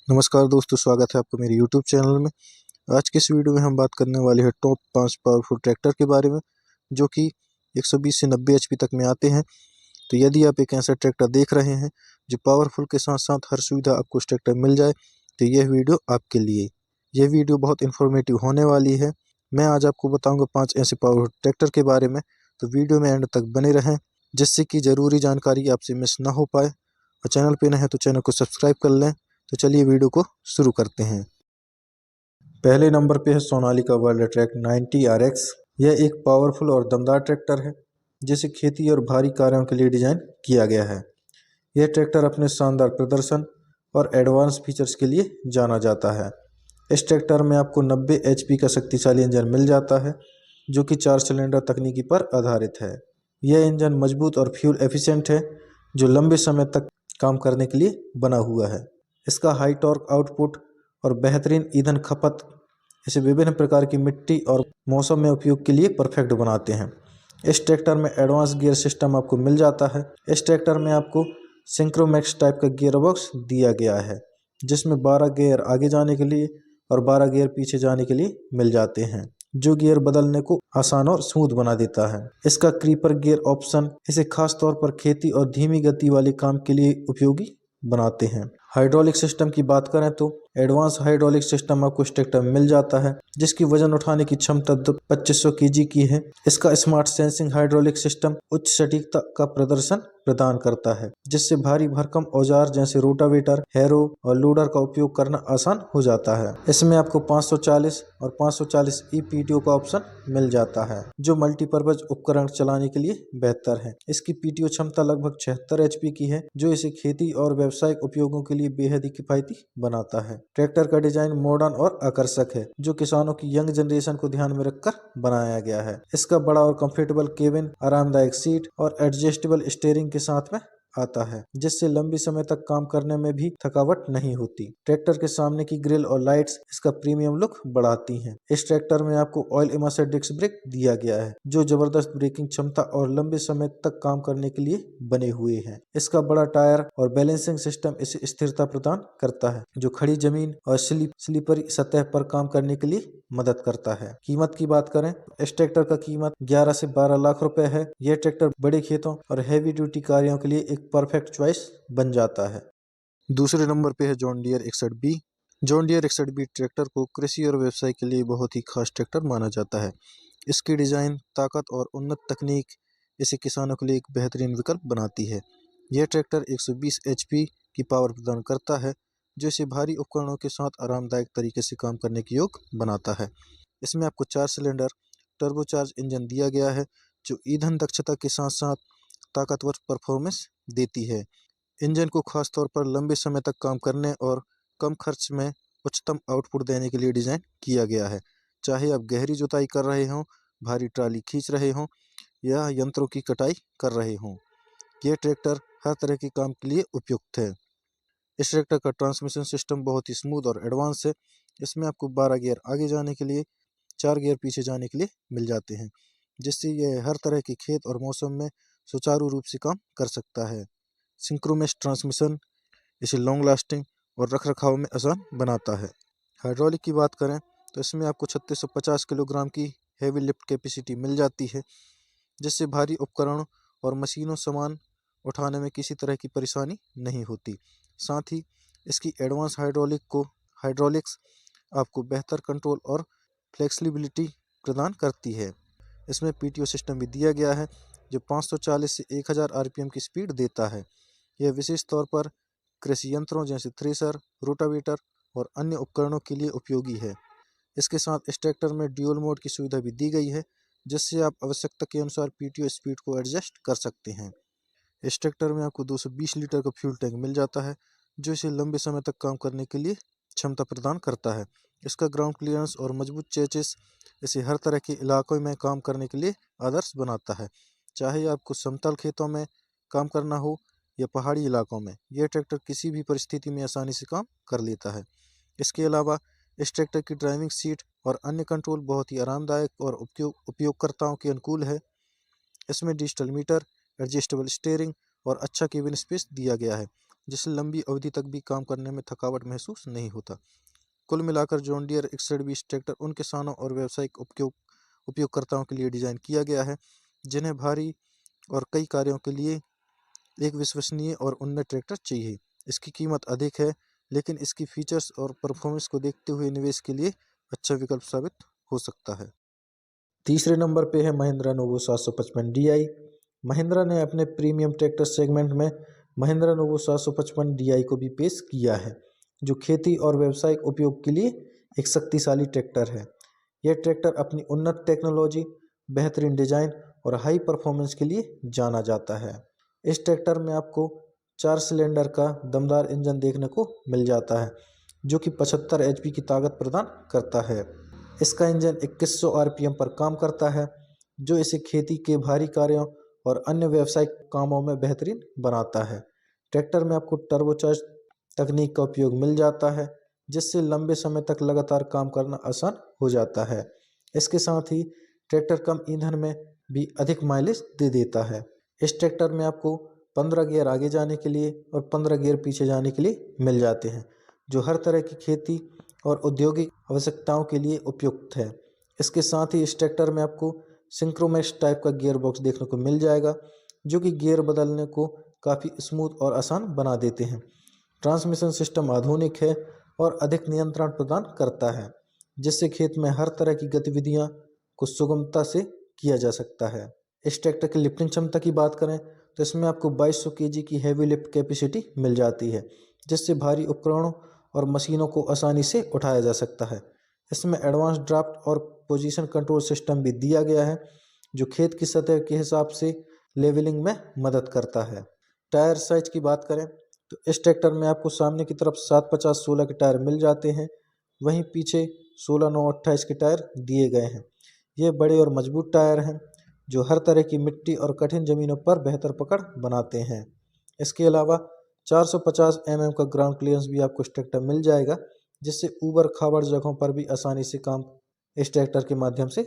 नमस्कार दोस्तों, स्वागत है आपका मेरे YouTube चैनल में। आज के इस वीडियो में हम बात करने वाले हैं टॉप 5 पावरफुल ट्रैक्टर के बारे में, जो कि 120 से 90 HP तक में आते हैं। तो यदि आप एक ऐसा ट्रैक्टर देख रहे हैं जो पावरफुल के साथ साथ हर सुविधा आपको उस ट्रैक्टर मिल जाए, तो यह वीडियो आपके लिए। यह वीडियो बहुत इन्फॉर्मेटिव होने वाली है। मैं आज आपको बताऊँगा 5 ऐसे पावरफुल ट्रैक्टर के बारे में, तो वीडियो में एंड तक बने रहें, जिससे कि ज़रूरी जानकारी आपसे मिस ना हो पाए। और चैनल पे नए हैं तो चैनल को सब्सक्राइब कर लें। तो चलिए वीडियो को शुरू करते हैं। पहले नंबर पे है सोनालिका वर्ल्ड ट्रैक 90 RX। यह एक पावरफुल और दमदार ट्रैक्टर है, जिसे खेती और भारी कार्यों के लिए डिजाइन किया गया है। यह ट्रैक्टर अपने शानदार प्रदर्शन और एडवांस फीचर्स के लिए जाना जाता है। इस ट्रैक्टर में आपको 90 HP का शक्तिशाली इंजन मिल जाता है, जो कि 4 सिलेंडर तकनीकी पर आधारित है। यह इंजन मजबूत और फ्यूल एफिशिएंट है, जो लंबे समय तक काम करने के लिए बना हुआ है। इसका हाई टॉर्क आउटपुट और बेहतरीन ईंधन खपत इसे विभिन्न प्रकार की मिट्टी और मौसम में उपयोग के लिए परफेक्ट बनाते हैं। इस ट्रैक्टर में एडवांस गियर सिस्टम आपको मिल जाता है। इस ट्रैक्टर में आपको सिंक्रोमैक्स टाइप का गियर बॉक्स दिया गया है, जिसमें 12 गियर आगे जाने के लिए और 12 गियर पीछे जाने के लिए मिल जाते हैं, जो गियर बदलने को आसान और स्मूथ बना देता है। इसका क्रीपर गियर ऑप्शन इसे खास तौर पर खेती और धीमी गति वाले काम के लिए उपयोगी बनाते हैं। हाइड्रोलिक सिस्टम की बात करें तो एडवांस हाइड्रोलिक सिस्टम आपको इस ट्रैक्टर में मिल जाता है, जिसकी वजन उठाने की क्षमता 2500 kg की है। इसका स्मार्ट सेंसिंग हाइड्रोलिक सिस्टम उच्च सटीकता का प्रदर्शन प्रदान करता है, जिससे भारी भरकम औजार जैसे रोटावेटर, हैरो और लोडर का उपयोग करना आसान हो जाता है। इसमें आपको 540 और 540 PTO का ऑप्शन मिल जाता है, जो मल्टीपर्पज उपकरण चलाने के लिए बेहतर है। इसकी PTO क्षमता लगभग 76 HP की है, जो इसे खेती और व्यावसायिक उपयोगों के लिए बेहद ही किफायती बनाता है। ट्रैक्टर का डिजाइन मॉडर्न और आकर्षक है, जो किसानों की यंग जनरेशन को ध्यान में रखकर बनाया गया है। इसका बड़ा और कंफर्टेबल केबिन, आरामदायक सीट और एडजस्टेबल स्टीयरिंग के साथ में आता है, जिससे लंबी समय तक काम करने में भी थकावट नहीं होती। ट्रैक्टर के सामने की ग्रिल और लाइट्स इसका प्रीमियम लुक बढ़ाती हैं। इस ट्रैक्टर में आपको ऑयल इमर्सर डिस्क ब्रेक दिया गया है, जो जबरदस्त ब्रेकिंग क्षमता और लंबे समय तक काम करने के लिए बने हुए हैं। इसका बड़ा टायर और बैलेंसिंग सिस्टम इसे स्थिरता प्रदान करता है, जो खड़ी जमीन और स्लिपरी सतह पर काम करने के लिए मदद करता है। कीमत की बात करें, इस ट्रैक्टर का कीमत 11 से 12 लाख रुपए है। यह ट्रैक्टर बड़े खेतों और हैवी ड्यूटी कार्यों के लिए एक परफेक्ट चॉइस बन जाता है। दूसरे नंबर पे है John Deere 61B। John Deere 61B tractor को कृषि और व्यवसाय के लिए बहुत ही खास ट्रैक्टर माना जाता है। इसकी डिजाइन, ताकत और उन्नत तकनीक इसे किसानों के लिए एक बेहतरीन विकल्प बनाती है। यह ट्रैक्टर 120 HP की पावर प्रदान करता है, जो इसे भारी उपकरणों के साथ आरामदायक तरीके से काम करने के योग्य बनाता है। इसमें आपको 4 सिलेंडर टर्बोचार्ज इंजन दिया गया है, जो ईंधन दक्षता के साथ साथ ताकतवर परफॉर्मेंस देती है। इंजन को खास तौर पर लंबे समय तक काम करने और कम खर्च में उच्चतम आउटपुट देने के लिए डिजाइन किया गया है। चाहे आप गहरी जुताई कर रहे हों, भारी ट्राली खींच रहे हों या यंत्रों की कटाई कर रहे हों, यह ट्रैक्टर हर तरह के काम के लिए उपयुक्त है। इस ट्रैक्टर का ट्रांसमिशन सिस्टम बहुत ही स्मूथ और एडवांस है। इसमें आपको 12 गियर आगे जाने के लिए, 4 गियर पीछे जाने के लिए मिल जाते हैं, जिससे यह हर तरह के खेत और मौसम में सुचारू रूप से काम कर सकता है। सिंक्रोमेस ट्रांसमिशन इसे लॉन्ग लास्टिंग और रखरखाव में आसान बनाता है। हाइड्रोलिक की बात करें तो इसमें आपको 3650 किलोग्राम की हैवी लिफ्ट कैपेसिटी मिल जाती है, जिससे भारी उपकरणों और मशीनों सामान उठाने में किसी तरह की परेशानी नहीं होती। साथ ही इसकी एडवांस हाइड्रोलिक्स आपको बेहतर कंट्रोल और फ्लेक्सिबिलिटी प्रदान करती है। इसमें PTO सिस्टम भी दिया गया है, जो 540 से 1000 RPM की स्पीड देता है। यह विशेष तौर पर कृषि यंत्रों जैसे थ्रेसर, रोटावेटर और अन्य उपकरणों के लिए उपयोगी है। इसके साथ इस ट्रैक्टर में ड्यूल मोड की सुविधा भी दी गई है, जिससे आप आवश्यकता के अनुसार PTO स्पीड को एडजस्ट कर सकते हैं। इस ट्रैक्टर में आपको 220 लीटर का फ्यूल टैंक मिल जाता है, जो इसे लंबे समय तक काम करने के लिए क्षमता प्रदान करता है। इसका ग्राउंड क्लियरेंस और मजबूत चेसिस इसे हर तरह के इलाकों में काम करने के लिए आदर्श बनाता है। चाहे आपको समतल खेतों में काम करना हो या पहाड़ी इलाकों में, यह ट्रैक्टर किसी भी परिस्थिति में आसानी से काम कर लेता है। इसके अलावा इस ट्रैक्टर की ड्राइविंग सीट और अन्य कंट्रोल बहुत ही आरामदायक और उपयोगकर्ताओं के अनुकूल है। इसमें डिजिटल मीटर, एडजस्टेबल स्टीयरिंग और अच्छा केबिन स्पेस दिया गया है, जिससे लंबी अवधि तक भी काम करने में थकावट महसूस नहीं होता। कुल मिलाकर जॉन डियर 6120 ट्रैक्टर उन किसानों और व्यावसायिक उपयोगकर्ताओं के लिए डिज़ाइन किया गया है जिन्हें भारी और कई कार्यों के लिए एक विश्वसनीय और उन्नत ट्रैक्टर चाहिए। इसकी कीमत अधिक है, लेकिन इसकी फीचर्स और परफॉर्मेंस को देखते हुए निवेश के लिए अच्छा विकल्प साबित हो सकता है। तीसरे नंबर पे है महिंद्रा नोवो 755 DI। महिंद्रा ने अपने प्रीमियम ट्रैक्टर सेगमेंट में महिंद्रा नोवो 755 DI को भी पेश किया है, जो खेती और व्यावसायिक उपयोग के लिए एक शक्तिशाली ट्रैक्टर है। यह ट्रैक्टर अपनी उन्नत टेक्नोलॉजी, बेहतरीन डिजाइन और हाई परफॉर्मेंस के लिए जाना जाता है। इस ट्रैक्टर में आपको 4 सिलेंडर का दमदार इंजन देखने को मिल जाता है, जो कि 75 HP की ताकत प्रदान करता है। इसका इंजन 2100 RPM पर काम करता है, जो इसे खेती के भारी कार्यों और अन्य व्यावसायिक कामों में बेहतरीन बनाता है। ट्रैक्टर में आपको टर्बोचार्ज तकनीक का उपयोग मिल जाता है, जिससे लंबे समय तक लगातार काम करना आसान हो जाता है। इसके साथ ही ट्रैक्टर कम ईंधन में भी अधिक माइलेज दे देता है। इस ट्रैक्टर में आपको 15 गियर आगे जाने के लिए और 15 गियर पीछे जाने के लिए मिल जाते हैं, जो हर तरह की खेती और औद्योगिक आवश्यकताओं के लिए उपयुक्त है। इसके साथ ही इस ट्रैक्टर में आपको सिंक्रोमेश टाइप का गियर बॉक्स देखने को मिल जाएगा, जो कि गियर बदलने को काफ़ी स्मूथ और आसान बना देते हैं। ट्रांसमिशन सिस्टम आधुनिक है और अधिक नियंत्रण प्रदान करता है, जिससे खेत में हर तरह की गतिविधियां को सुगमता से किया जा सकता है। इस ट्रैक्टर की लिफ्टिंग क्षमता की बात करें तो इसमें आपको 2200 kg की हैवी लिफ्ट कैपेसिटी मिल जाती है, जिससे भारी उपकरणों और मशीनों को आसानी से उठाया जा सकता है। इसमें एडवांस ड्राफ्ट और पोजीशन कंट्रोल सिस्टम भी दिया गया है, जो खेत की सतह के हिसाब से लेवलिंग में मदद करता है। टायर साइज की बात करें तो इस ट्रैक्टर में आपको सामने की तरफ 750/16 के टायर मिल जाते हैं, वहीं पीछे 16/9/28 के टायर दिए गए हैं। ये बड़े और मजबूत टायर हैं, जो हर तरह की मिट्टी और कठिन ज़मीनों पर बेहतर पकड़ बनाते हैं। इसके अलावा 450 mm का ग्राउंड क्लियरेंस भी आपको इस ट्रैक्टर मिल जाएगा, जिससे ऊबड़ खाबड़ जगहों पर भी आसानी से काम इस ट्रैक्टर के माध्यम से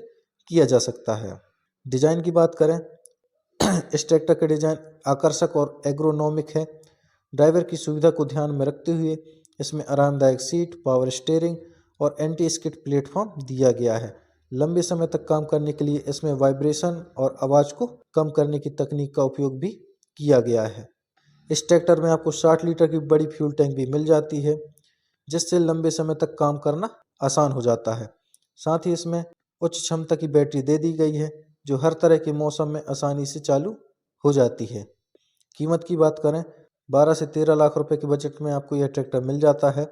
किया जा सकता है। डिज़ाइन की बात करें इस ट्रैक्टर का डिज़ाइन आकर्षक और एग्रोनॉमिक है। ड्राइवर की सुविधा को ध्यान में रखते हुए इसमें आरामदायक सीट, पावर स्टीयरिंग और एंटी स्किड प्लेटफॉर्म दिया गया है। लंबे समय तक काम करने के लिए इसमें वाइब्रेशन और आवाज़ को कम करने की तकनीक का उपयोग भी किया गया है। इस ट्रैक्टर में आपको 60 लीटर की बड़ी फ्यूल टैंक भी मिल जाती है, जिससे लंबे समय तक काम करना आसान हो जाता है। साथ ही इसमें उच्च क्षमता की बैटरी दे दी गई है, जो हर तरह के मौसम में आसानी से चालू हो जाती है। कीमत की बात करें 12 से 13 लाख रुपए के बजट में आपको यह ट्रैक्टर मिल जाता है।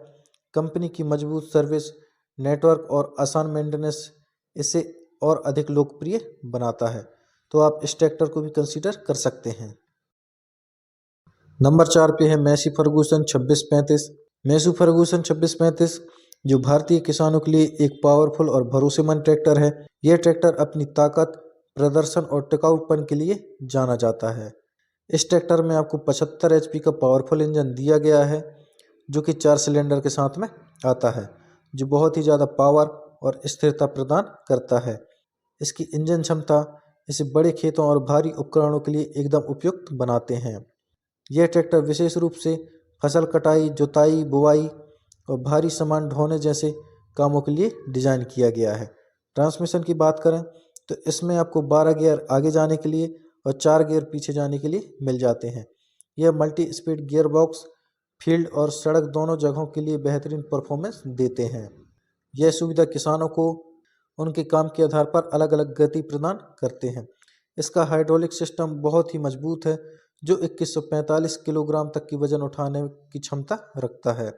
कंपनी की मजबूत सर्विस नेटवर्क और आसान मेंटेनेंस इसे और अधिक लोकप्रिय बनाता है, तो आप इस ट्रैक्टर को भी कंसीडर कर सकते हैं। नंबर 4 पे है मैसी फर्गूसन 2635। मैसी फर्गूसन 2635 जो भारतीय किसानों के लिए एक पावरफुल और भरोसेमंद ट्रैक्टर है। यह ट्रैक्टर अपनी ताकत, प्रदर्शन और टिकाऊपन के लिए जाना जाता है। इस ट्रैक्टर में आपको 75 HP का पावरफुल इंजन दिया गया है, जो कि 4 सिलेंडर के साथ में आता है, जो बहुत ही ज़्यादा पावर और स्थिरता प्रदान करता है। इसकी इंजन क्षमता इसे बड़े खेतों और भारी उपकरणों के लिए एकदम उपयुक्त बनाते हैं। यह ट्रैक्टर विशेष रूप से फसल कटाई, जुताई, बुवाई और भारी सामान ढोने जैसे कामों के लिए डिज़ाइन किया गया है। ट्रांसमिशन की बात करें तो इसमें आपको 12 गियर आगे जाने के लिए और 4 गियर पीछे जाने के लिए मिल जाते हैं। यह multi speed gear box field और सड़क दोनों जगहों के लिए बेहतरीन परफॉर्मेंस देते हैं। यह सुविधा किसानों को उनके काम के आधार पर अलग अलग गति प्रदान करते हैं। इसका हाइड्रोलिक सिस्टम बहुत ही मजबूत है, जो 2145 किलोग्राम तक की वजन उठाने की क्षमता रखता है।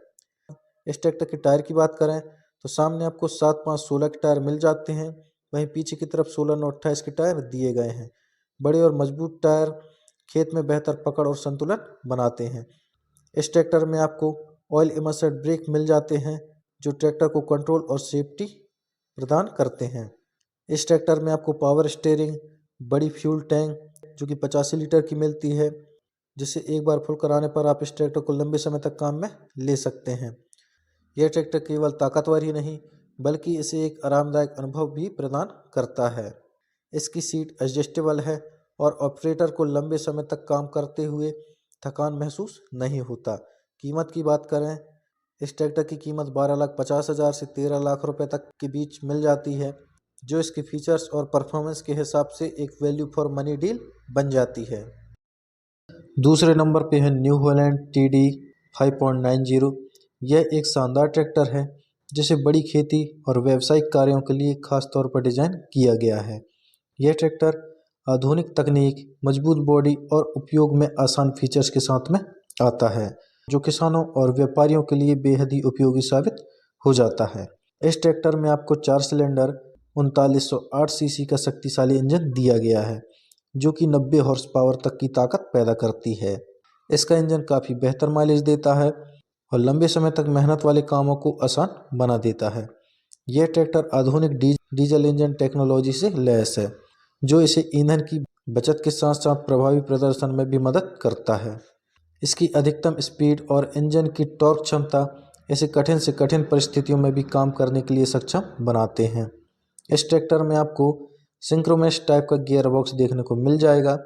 इस ट्रैक्टर के टायर की बात करें तो सामने आपको 7/5/16 के टायर मिल जाते हैं, वहीं पीछे की तरफ 16/9/28 के टायर दिए गए हैं। बड़े और मजबूत टायर खेत में बेहतर पकड़ और संतुलन बनाते हैं। इस ट्रैक्टर में आपको ऑयल इमर्सड ब्रेक मिल जाते हैं, जो ट्रैक्टर को कंट्रोल और सेफ्टी प्रदान करते हैं। इस ट्रैक्टर में आपको पावर स्टीयरिंग, बड़ी फ्यूल टैंक जो कि 85 लीटर की मिलती है, जिसे एक बार फुल कराने पर आप इस ट्रैक्टर को लंबे समय तक काम में ले सकते हैं। यह ट्रैक्टर केवल ताकतवर ही नहीं, बल्कि इसे एक आरामदायक अनुभव भी प्रदान करता है। इसकी सीट एडजस्टेबल है और ऑपरेटर को लंबे समय तक काम करते हुए थकान महसूस नहीं होता। कीमत की बात करें, इस ट्रैक्टर की कीमत 12,50,000 से 13 लाख रुपए तक के बीच मिल जाती है, जो इसके फीचर्स और परफॉर्मेंस के हिसाब से एक वैल्यू फॉर मनी डील बन जाती है। दूसरे नंबर पे है न्यू हॉलैंड TD 5.90। यह एक शानदार ट्रैक्टर है जिसे बड़ी खेती और व्यावसायिक कार्यों के लिए खास तौर पर डिजाइन किया गया है। यह ट्रैक्टर आधुनिक तकनीक, मजबूत बॉडी और उपयोग में आसान फीचर्स के साथ में आता है, जो किसानों और व्यापारियों के लिए बेहद ही उपयोगी साबित हो जाता है। इस ट्रैक्टर में आपको 4 सिलेंडर 3908 सीसी का शक्तिशाली इंजन दिया गया है, जो कि 90 हॉर्स पावर तक की ताकत पैदा करती है। इसका इंजन काफ़ी बेहतर माइलेज देता है और लंबे समय तक मेहनत वाले कामों को आसान बना देता है। यह ट्रैक्टर आधुनिक डीजल इंजन टेक्नोलॉजी से लैस है, जो इसे ईंधन की बचत के साथ साथ प्रभावी प्रदर्शन में भी मदद करता है। इसकी अधिकतम स्पीड और इंजन की टॉर्क क्षमता इसे कठिन से कठिन परिस्थितियों में भी काम करने के लिए सक्षम बनाते हैं। इस ट्रैक्टर में आपको सिंक्रोमेश टाइप का गियर बॉक्स देखने को मिल जाएगा,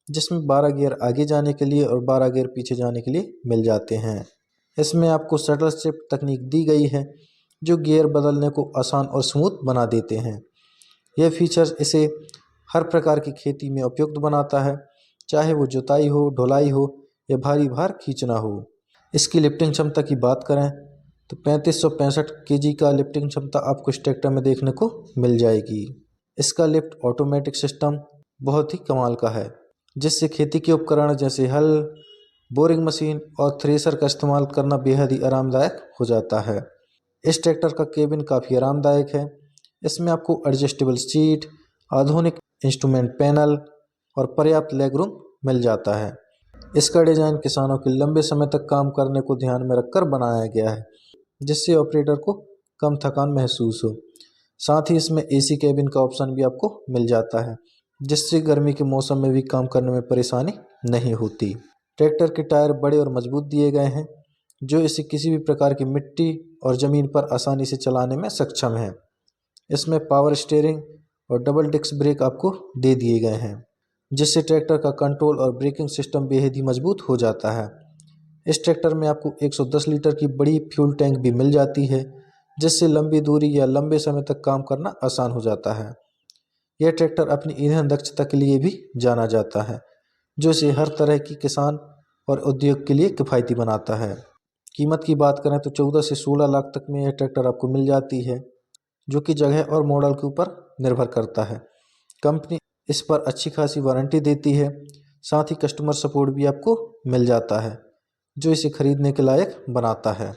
जिसमें 12 गियर आगे जाने के लिए और 12 गियर पीछे जाने के लिए मिल जाते हैं। इसमें आपको शटल शिफ्ट तकनीक दी गई है, जो गियर बदलने को आसान और स्मूथ बना देते हैं। यह फीचर इसे हर प्रकार की खेती में उपयुक्त बनाता है, चाहे वो जुताई हो, ढुलाई हो या भारी भार खींचना हो। इसकी लिफ्टिंग क्षमता की बात करें तो 3565 kg का लिफ्टिंग क्षमता आपको इस ट्रैक्टर में देखने को मिल जाएगी। इसका लिफ्ट ऑटोमेटिक सिस्टम बहुत ही कमाल का है, जिससे खेती के उपकरण जैसे हल, बोरिंग मशीन और थ्रेसर का इस्तेमाल करना बेहद ही आरामदायक हो जाता है। इस ट्रैक्टर का केबिन काफ़ी आरामदायक है। इसमें आपको एडजस्टेबल सीट, आधुनिक इंस्ट्रूमेंट पैनल और पर्याप्त लेग रूम मिल जाता है। इसका डिज़ाइन किसानों के लंबे समय तक काम करने को ध्यान में रखकर बनाया गया है, जिससे ऑपरेटर को कम थकान महसूस हो। साथ ही इसमें AC केबिन का ऑप्शन भी आपको मिल जाता है, जिससे गर्मी के मौसम में भी काम करने में परेशानी नहीं होती। ट्रैक्टर के टायर बड़े और मजबूत दिए गए हैं, जो इसे किसी भी प्रकार की मिट्टी और ज़मीन पर आसानी से चलाने में सक्षम है। इसमें पावर स्टीयरिंग और डबल डिस्क ब्रेक आपको दे दिए गए हैं, जिससे ट्रैक्टर का कंट्रोल और ब्रेकिंग सिस्टम बेहद ही मजबूत हो जाता है। इस ट्रैक्टर में आपको 110 लीटर की बड़ी फ्यूल टैंक भी मिल जाती है, जिससे लंबी दूरी या लंबे समय तक काम करना आसान हो जाता है। यह ट्रैक्टर अपनी ईंधन दक्षता के लिए भी जाना जाता है, जो इसे हर तरह की किसान और उद्योग के लिए किफ़ायती बनाता है। कीमत की बात करें तो 14 से 16 लाख तक में यह ट्रैक्टर आपको मिल जाती है, जो कि जगह और मॉडल के ऊपर निर्भर करता है। कंपनी इस पर अच्छी खासी वारंटी देती है, साथ ही कस्टमर सपोर्ट भी आपको मिल जाता है, जो इसे खरीदने के लायक बनाता है।